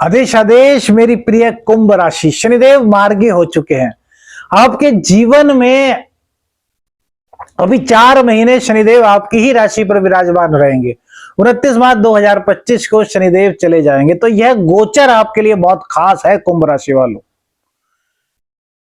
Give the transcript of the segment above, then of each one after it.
आदेश आदेश मेरी प्रिय कुंभ राशि, शनिदेव मार्गी हो चुके हैं आपके जीवन में। अभी 4 महीने शनिदेव आपकी ही राशि पर विराजमान रहेंगे। 29 मार्च 2025 को शनिदेव चले जाएंगे। तो यह गोचर आपके लिए बहुत खास है कुंभ राशि वालों।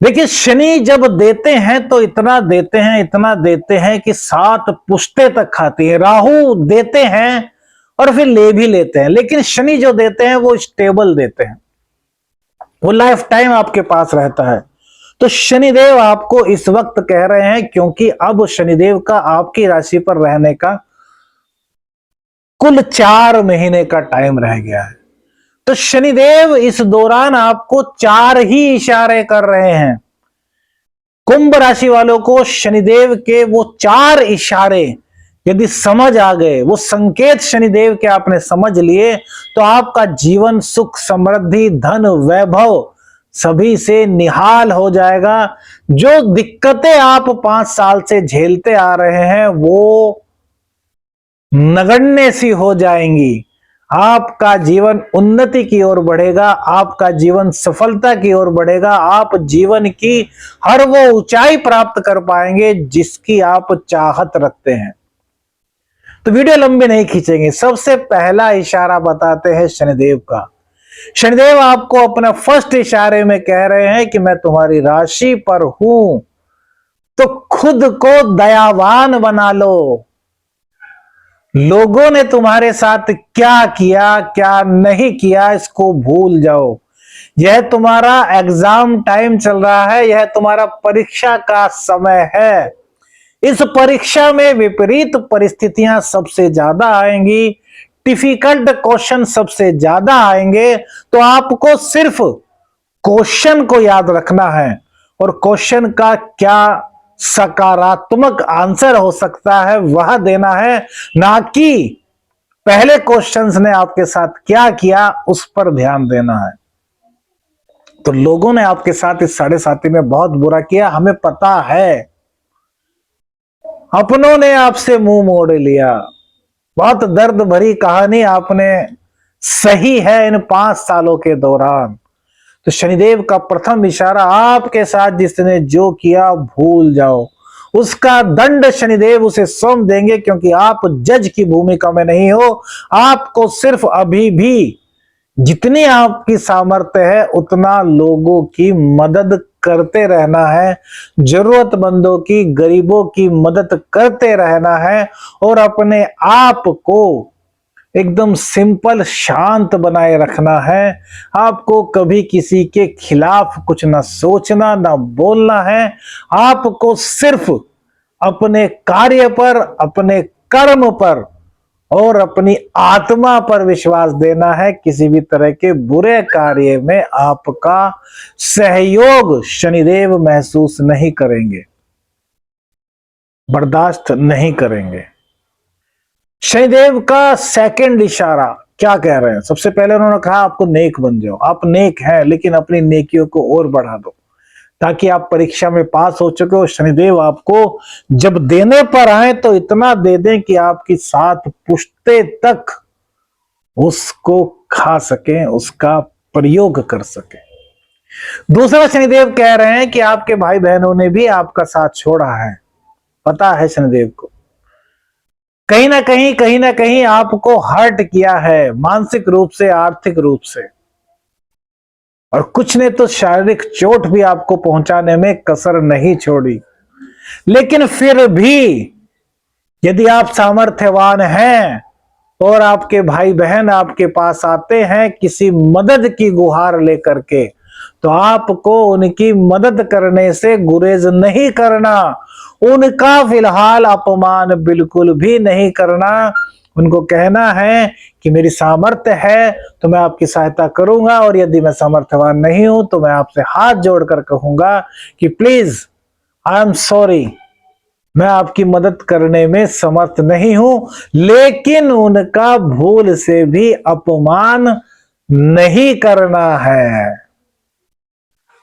देखिए, शनि जब देते हैं तो इतना देते हैं कि 7 पुश्ते तक खाती है। राहु देते हैं और फिर ले भी लेते हैं, लेकिन शनि जो देते हैं वो स्टेबल देते हैं, वो लाइफ टाइम आपके पास रहता है। तो शनिदेव आपको इस वक्त कह रहे हैं, क्योंकि अब शनिदेव का आपकी राशि पर रहने का कुल 4 महीने का टाइम रह गया है। तो शनिदेव इस दौरान आपको 4 ही इशारे कर रहे हैं। कुंभ राशि वालों को शनिदेव के वो 4 इशारे यदि समझ आ गए, वो संकेत शनिदेव के आपने समझ लिए, तो आपका जीवन सुख समृद्धि धन वैभव सभी से निहाल हो जाएगा। जो दिक्कतें आप 5 साल से झेलते आ रहे हैं वो नगण्य सी हो जाएंगी। आपका जीवन उन्नति की ओर बढ़ेगा, आपका जीवन सफलता की ओर बढ़ेगा। आप जीवन की हर वो ऊंचाई प्राप्त कर पाएंगे जिसकी आप चाहत रखते हैं। तो वीडियो लंबी नहीं खींचेंगे। सबसे पहला इशारा बताते हैं शनिदेव का। शनिदेव आपको अपना फर्स्ट इशारे में कह रहे हैं कि मैं तुम्हारी राशि पर हूं, तो खुद को दयावान बना लो। लोगों ने तुम्हारे साथ क्या किया क्या नहीं किया इसको भूल जाओ। यह तुम्हारा एग्जाम टाइम चल रहा है, यह तुम्हारा परीक्षा का समय है। इस परीक्षा में विपरीत परिस्थितियां सबसे ज्यादा आएंगी, डिफिकल्ट क्वेश्चन सबसे ज्यादा आएंगे। तो आपको सिर्फ क्वेश्चन को याद रखना है और क्वेश्चन का क्या सकारात्मक आंसर हो सकता है वह देना है, ना कि पहले क्वेश्चंस ने आपके साथ क्या किया उस पर ध्यान देना है। तो लोगों ने आपके साथ इस 7.5 में बहुत बुरा किया, हमें पता है। अपनों ने आपसे मुंह मोड़ लिया। बहुत दर्द भरी कहानी आपने सही है इन 5 सालों के दौरान। तो शनिदेव का प्रथम इशारा, आपके साथ जिसने जो किया भूल जाओ। उसका दंड शनिदेव उसे सौंप देंगे, क्योंकि आप जज की भूमिका में नहीं हो। आपको सिर्फ अभी भी जितनी आपकी सामर्थ्य है उतना लोगों की मदद करते रहना है, जरूरतमंदों की गरीबों की मदद करते रहना है और अपने आप को एकदम सिंपल शांत बनाए रखना है। आपको कभी किसी के खिलाफ कुछ ना सोचना ना बोलना है। आपको सिर्फ अपने कार्य पर, अपने कर्म पर और अपनी आत्मा पर विश्वास देना है। किसी भी तरह के बुरे कार्य में आपका सहयोग शनिदेव महसूस नहीं करेंगे, बर्दाश्त नहीं करेंगे। शनिदेव का सेकंड इशारा क्या कह रहे हैं? सबसे पहले उन्होंने कहा आपको नेक बन जाओ। आप नेक हैं, लेकिन अपनी नेकियों को और बढ़ा दो ताकि आप परीक्षा में पास हो चुके हो। शनिदेव आपको जब देने पर आए तो इतना दे दें कि आपकी 7 पुश्ते तक उसको खा सकें, उसका प्रयोग कर सकें। दूसरा, शनिदेव कह रहे हैं कि आपके भाई बहनों ने भी आपका साथ छोड़ा है। पता है शनिदेव को कहीं ना कहीं आपको हर्ट किया है, मानसिक रूप से, आर्थिक रूप से, और कुछ ने तो शारीरिक चोट भी आपको पहुंचाने में कसर नहीं छोड़ी। लेकिन फिर भी यदि आप सामर्थ्यवान हैं और आपके भाई बहन आपके पास आते हैं किसी मदद की गुहार लेकर के, तो आपको उनकी मदद करने से गुरेज नहीं करना, उनका फिलहाल अपमान बिल्कुल भी नहीं करना। उनको कहना है कि मेरी सामर्थ्य है तो मैं आपकी सहायता करूंगा, और यदि मैं सामर्थ्यवान नहीं हूं तो मैं आपसे हाथ जोड़कर कहूंगा कि प्लीज आई एम सॉरी, मैं आपकी मदद करने में समर्थ नहीं हूं। लेकिन उनका भूल से भी अपमान नहीं करना है।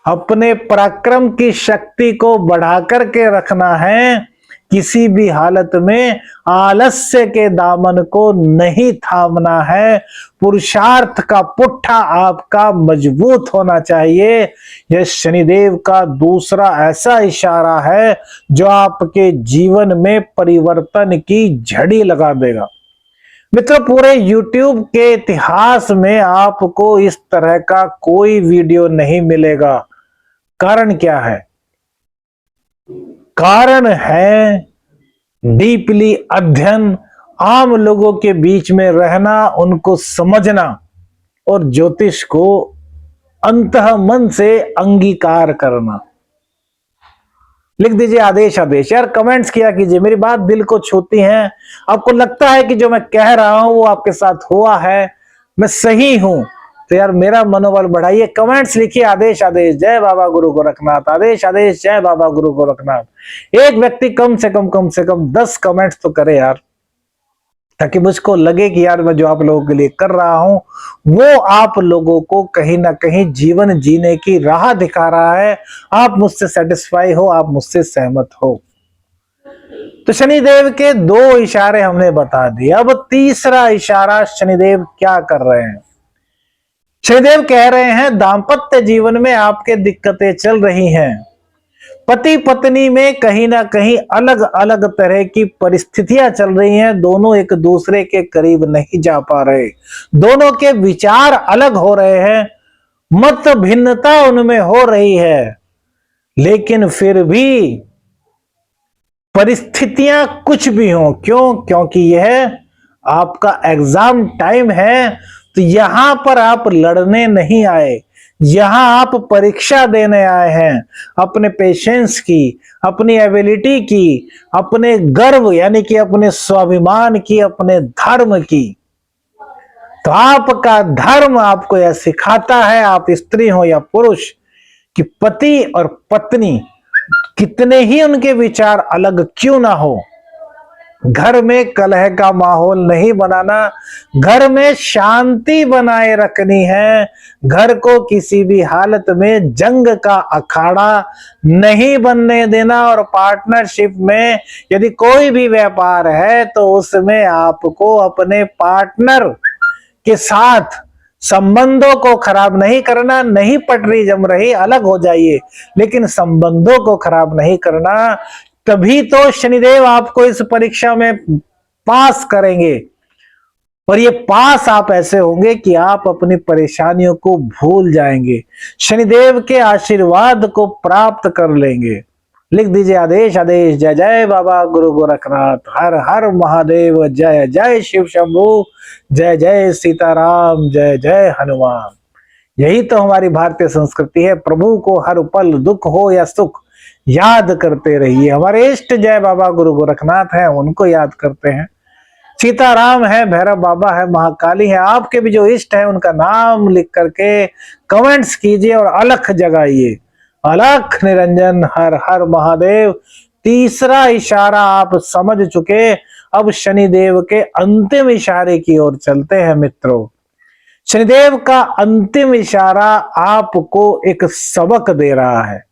अपने पराक्रम की शक्ति को बढ़ा करके रखना है किसी भी हालत में आलस्य के दामन को नहीं थामना है। पुरुषार्थ का पुट्ठा आपका मजबूत होना चाहिए। यह शनिदेव का दूसरा ऐसा इशारा है जो आपके जीवन में परिवर्तन की झड़ी लगा देगा। मित्रों, पूरे YouTube के इतिहास में आपको इस तरह का कोई वीडियो नहीं मिलेगा। कारण क्या है? कारण है डीपली अध्ययन, आम लोगों के बीच में रहना, उनको समझना और ज्योतिष को अंतः मन से अंगीकार करना। लिख दीजिए आदेश आदेश। यार कमेंट्स किया कीजिए, मेरी बात दिल को छूती है। आपको लगता है कि जो मैं कह रहा हूं वो आपके साथ हुआ है, मैं सही हूं, तो यार मेरा मनोबल बढ़ाइए। कमेंट्स लिखिए आदेश आदेश, जय बाबा गुरु गोरखनाथ, आदेश आदेश, जय बाबा गुरु गोरखनाथ। एक व्यक्ति कम से कम 10 कमेंट्स तो करे यार, ताकि मुझको लगे कि यार मैं जो आप लोगों के लिए कर रहा हूं वो आप लोगों को कहीं ना कहीं जीवन जीने की राह दिखा रहा है। आप मुझसे सेटिस्फाई हो, आप मुझसे सहमत हो। तो शनिदेव के 2 इशारे हमने बता दिए। अब तीसरा इशारा शनिदेव क्या कर रहे हैं? शनिदेव कह रहे हैं दाम्पत्य जीवन में आपके दिक्कतें चल रही हैं। पति पत्नी में कहीं ना कहीं अलग अलग तरह की परिस्थितियां चल रही हैं। दोनों एक दूसरे के करीब नहीं जा पा रहे, दोनों के विचार अलग हो रहे हैं, मत भिन्नता उनमें हो रही है, लेकिन फिर भी परिस्थितियां कुछ भी हो। क्यों? क्योंकि यह आपका एग्जाम टाइम है। तो यहां पर आप लड़ने नहीं आए, यहां आप परीक्षा देने आए हैं अपने पेशेंस की, अपनी एबिलिटी की, अपने गर्व यानी कि अपने स्वाभिमान की, अपने धर्म की। तो आपका धर्म आपको यह सिखाता है, आप स्त्री हो या पुरुष, कि पति और पत्नी कितने ही उनके विचार अलग क्यों ना हो, घर में कलह का माहौल नहीं बनाना, घर में शांति बनाए रखनी है। घर को किसी भी हालत में जंग का अखाड़ा नहीं बनने देना। और पार्टनरशिप में यदि कोई भी व्यापार है तो उसमें आपको अपने पार्टनर के साथ संबंधों को खराब नहीं करना। नहीं पटरी जम रही, अलग हो जाइए, लेकिन संबंधों को खराब नहीं करना। तभी तो शनिदेव आपको इस परीक्षा में पास करेंगे। और ये पास आप ऐसे होंगे कि आप अपनी परेशानियों को भूल जाएंगे, शनिदेव के आशीर्वाद को प्राप्त कर लेंगे। लिख दीजिए आदेश आदेश, जय जय बाबा गुरु गोरखनाथ, हर हर महादेव, जय जय शिव शंभू, जय जय सीताराम, जय जय हनुमान। यही तो हमारी भारतीय संस्कृति है। प्रभु को हर पल दुख हो या सुख याद करते रहिए। हमारे इष्ट जय बाबा गुरु गोरखनाथ हैं, उनको याद करते हैं। सीताराम है, भैरव बाबा है, महाकाली है। आपके भी जो इष्ट है उनका नाम लिख करके कमेंट्स कीजिए और अलख जगाइए। अलख निरंजन, हर हर महादेव। तीसरा इशारा आप समझ चुके। अब शनिदेव के अंतिम इशारे की ओर चलते हैं मित्रों। शनिदेव का अंतिम इशारा आपको एक सबक दे रहा है।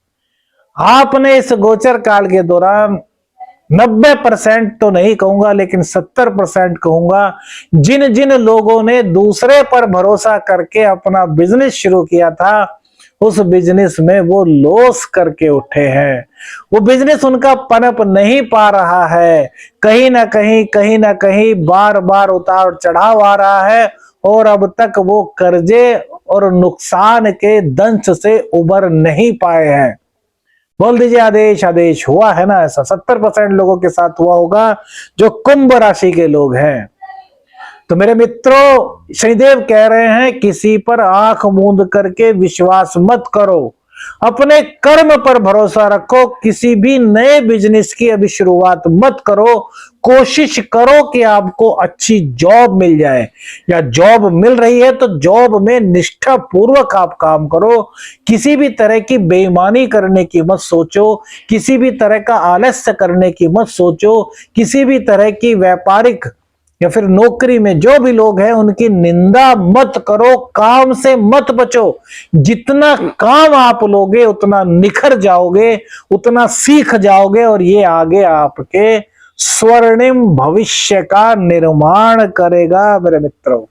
आपने इस गोचर काल के दौरान 90% तो नहीं कहूंगा, लेकिन 70% कहूंगा, जिन जिन लोगों ने दूसरे पर भरोसा करके अपना बिजनेस शुरू किया था, उस बिजनेस में वो लॉस करके उठे हैं। वो बिजनेस उनका पनप नहीं पा रहा है। कहीं ना कहीं बार बार उतार चढ़ाव आ रहा है और अब तक वो कर्जे और नुकसान के दंश से उबर नहीं पाए हैं। बोल दीजिए आदेश आदेश। हुआ है ना ऐसा? 70% लोगों के साथ हुआ होगा जो कुंभ राशि के लोग हैं। तो मेरे मित्रों, शनिदेव कह रहे हैं किसी पर आंख मूंद करके विश्वास मत करो, अपने कर्म पर भरोसा रखो। किसी भी नए बिजनेस की अभी शुरुआत मत करो। कोशिश करो कि आपको अच्छी जॉब मिल जाए, या जॉब मिल रही है तो जॉब में निष्ठा पूर्वक आप काम करो। किसी भी तरह की बेईमानी करने की मत सोचो, किसी भी तरह का आलस्य करने की मत सोचो, किसी भी तरह की व्यापारिक या फिर नौकरी में जो भी लोग हैं उनकी निंदा मत करो, काम से मत बचो। जितना काम आप लोगे उतना निखर जाओगे, उतना सीख जाओगे और ये आगे आपके स्वर्णिम भविष्य का निर्माण करेगा मेरे मित्रों।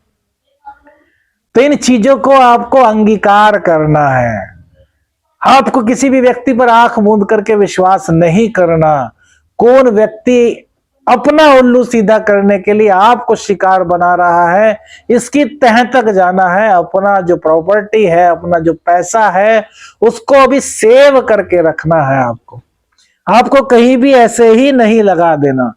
तो इन चीजों को आपको अंगीकार करना है। आपको किसी भी व्यक्ति पर आंख मूंद करके विश्वास नहीं करना। कौन व्यक्ति अपना उल्लू सीधा करने के लिए आपको शिकार बना रहा है, इसकी तह तक जाना है। अपना जो प्रॉपर्टी है, अपना जो पैसा है, उसको अभी सेव करके रखना है। आपको कहीं भी ऐसे ही नहीं लगा देना।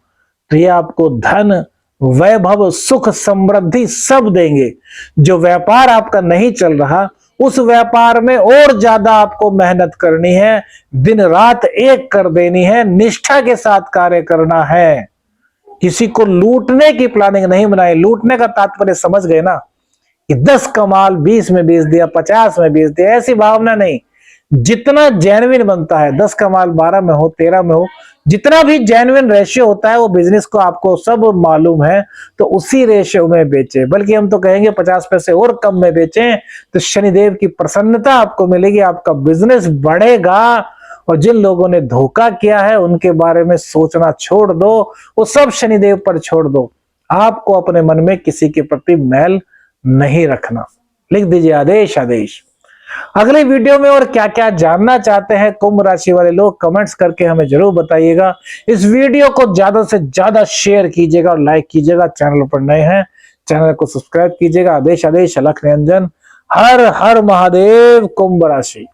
तो ये आपको धन, वैभव, सुख, समृद्धि सब देंगे। जो व्यापार आपका नहीं चल रहा, उस व्यापार में और ज्यादा आपको मेहनत करनी है, दिन रात एक कर देनी है, निष्ठा के साथ कार्य करना है। किसी को लूटने की प्लानिंग नहीं बनाई। लूटने का तात्पर्य समझ गए ना, कि 10 का माल 20 में बेच दिया, 50 में बेच दिया, ऐसी भावना नहीं। जितना जेन्युइन बनता है, 10 का माल 12 में हो, 13 में हो, जितना भी जेन्युइन रेशियो होता है वो बिजनेस को आपको सब मालूम है, तो उसी रेशियो में बेचे। बल्कि हम तो कहेंगे 50 पैसे और कम में बेचें, तो शनिदेव की प्रसन्नता आपको मिलेगी, आपका बिजनेस बढ़ेगा। और जिन लोगों ने धोखा किया है उनके बारे में सोचना छोड़ दो, वो सब शनिदेव पर छोड़ दो। आपको अपने मन में किसी के प्रति मैल नहीं रखना। लिख दीजिए आदेश आदेश। अगले वीडियो में और क्या क्या जानना चाहते हैं कुंभ राशि वाले लोग, कमेंट्स करके हमें जरूर बताइएगा। इस वीडियो को ज्यादा से ज्यादा शेयर कीजिएगा और लाइक कीजिएगा। चैनल पर नए हैं, चैनल को सब्सक्राइब कीजिएगा। आदेश आदेश, अलख निरंजन, हर हर महादेव। कुंभ राशि।